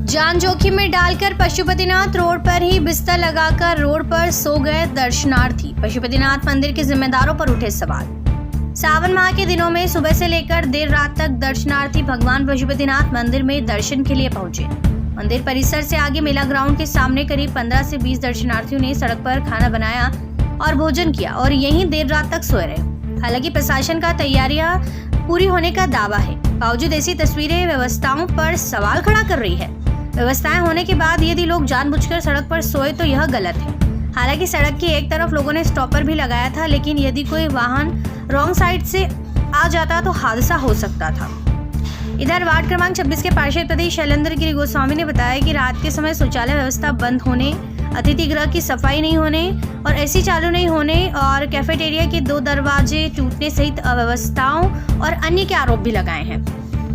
जान जोखिम में डालकर पशुपतिनाथ रोड पर ही बिस्तर लगाकर रोड पर सो गए दर्शनार्थी। पशुपतिनाथ मंदिर के जिम्मेदारों पर उठे सवाल। सावन माह के दिनों में सुबह से लेकर देर रात तक दर्शनार्थी भगवान पशुपतिनाथ मंदिर में दर्शन के लिए पहुंचे। मंदिर परिसर से आगे मेला ग्राउंड के सामने करीब 15 से 20 दर्शनार्थियों ने सड़क पर खाना बनाया और भोजन किया और यहीं देर रात तक सोए रहे। हालांकि प्रशासन का तैयारियां पूरी होने का दावा है, बावजूद ऐसी तस्वीरें व्यवस्थाओं पर सवाल खड़ा कर रही है। व्यवस्थाएं होने के बाद यदि लोग जानबूझकर सड़क पर सोए तो यह गलत है। हालांकि सड़क की एक तरफ लोगों ने स्टॉपर भी लगाया था, लेकिन यदि कोई वाहन रॉन्ग साइड से आ जाता तो हादसा हो सकता था। इधर वार्ड क्रमांक 26 के पार्षद पति शैलेंद्र गिरी गोस्वामी ने बताया कि रात के समय शौचालय व्यवस्था बंद होने, अतिथि गृह की सफाई नहीं होने और एसी चालू नहीं होने और कैफेटेरिया के 2 दरवाजे टूटने सहित अव्यवस्थाओं और अन्य के आरोप भी लगाए हैं।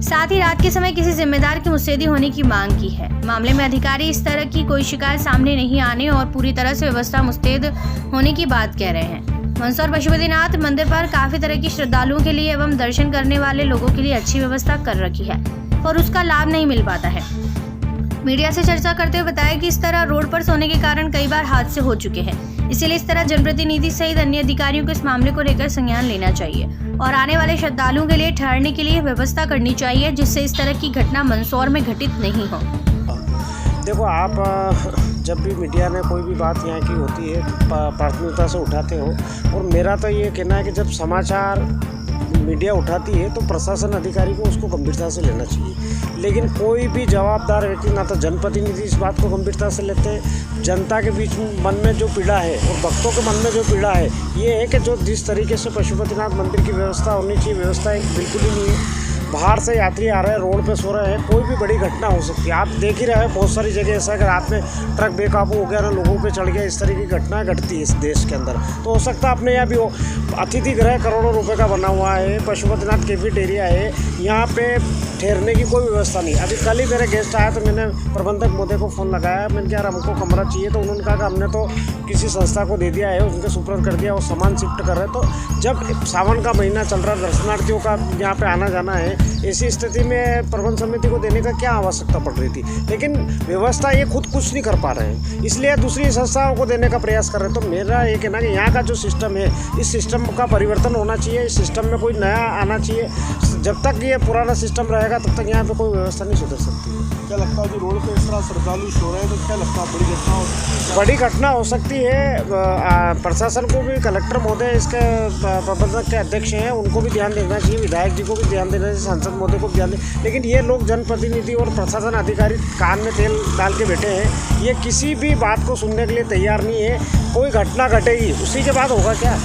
साथ ही रात के समय किसी जिम्मेदार की मुस्तैदी होने की मांग की है। मामले में अधिकारी इस तरह की कोई शिकायत सामने नहीं आने और पूरी तरह से व्यवस्था मुस्तैद होने की बात कह रहे हैं। मंदसौर पशुपतिनाथ मंदिर पर काफी तरह की श्रद्धालुओं के लिए एवं दर्शन करने वाले लोगों के लिए अच्छी व्यवस्था कर रखी है और उसका लाभ नहीं मिल पाता है। मीडिया से चर्चा करते हुए बताया कि इस तरह रोड पर सोने के कारण कई बार हादसे हो चुके हैं, इसीलिए इस तरह जनप्रतिनिधि सहित अन्य अधिकारियों को इस मामले को लेकर संज्ञान लेना चाहिए और आने वाले श्रद्धालुओं के लिए ठहरने के लिए व्यवस्था करनी चाहिए, जिससे इस तरह की घटना मंदसौर में घटित नहीं हो। देखो, आप जब भी मीडिया में कोई भी बात यहाँ की होती है प्राथमिकता से उठाते हो, और मेरा तो ये कहना है कि जब समाचार मीडिया उठाती है तो प्रशासन अधिकारी को उसको गंभीरता से लेना चाहिए। लेकिन कोई भी जवाबदार व्यक्ति, ना तो जनप्रतिनिधि इस बात को गंभीरता से लेते हैं। जनता के बीच में मन में जो पीड़ा है और भक्तों के मन में जो पीड़ा है ये है कि जो जिस तरीके से पशुपतिनाथ मंदिर की व्यवस्था होनी चाहिए, व्यवस्था बिल्कुल ही नहीं है। बाहर से यात्री आ रहे हैं, रोड पे सो रहे हैं, कोई भी बड़ी घटना हो सकती है। आप देख ही रहे हैं बहुत सारी जगह ऐसा है कि रात में ट्रक बेकाबू हो गया ना, लोगों पे चढ़ गया, इस तरह की घटनाएं घटती है इस देश के अंदर। तो हो सकता है अपने यहाँ भी हो। अतिथि गृह करोड़ों रुपए का बना हुआ है, पशुपतिनाथ कैफेटेरिया है, यहाँ पे ठहरने की कोई व्यवस्था नहीं। अभी कल ही मेरे गेस्ट आया तो मैंने प्रबंधक महोदय को फ़ोन लगाया, मैंने कहा यार हमको कमरा चाहिए, तो उन्होंने कहा कि हमने तो किसी संस्था को दे दिया है, उनके सुपुर्द कर दिया, वो सामान शिफ्ट कर रहे हैं। तो जब सावन का महीना चल रहा है, दर्शनार्थियों का यहाँ पे आना जाना है, ऐसी स्थिति में प्रबंध समिति को देने का क्या आवश्यकता पड़ रही थी। लेकिन व्यवस्था ये खुद कुछ नहीं कर पा रहे हैं, इसलिए दूसरी संस्थाओं को देने का प्रयास कर रहे हैं। तो मेरा ये कहना कि यहाँ का जो सिस्टम है, इस सिस्टम का परिवर्तन होना चाहिए, इस सिस्टम में कोई नया आना चाहिए। जब तक ये पुराना सिस्टम रहेगा तब तक यहाँ पे कोई व्यवस्था नहीं सुधर सकती। क्या लगता है जो रोड पे इस तरह श्रद्धालु सो रहे हैं तो क्या लगता है बड़ी घटना हो सकती है। प्रशासन को भी, कलेक्टर महोदय इसके प्रबंधक के अध्यक्ष हैं, उनको भी ध्यान देना चाहिए, विधायक जी को भी ध्यान देना चाहिए, सांसद महोदय को भी ध्यान दें। लेकिन ये लोग जनप्रतिनिधि और प्रशासन अधिकारी कान में तेल डाल के बैठे हैं, ये किसी भी बात को सुनने के लिए तैयार नहीं है। कोई घटना घटेगी, उसी के बाद होगा क्या।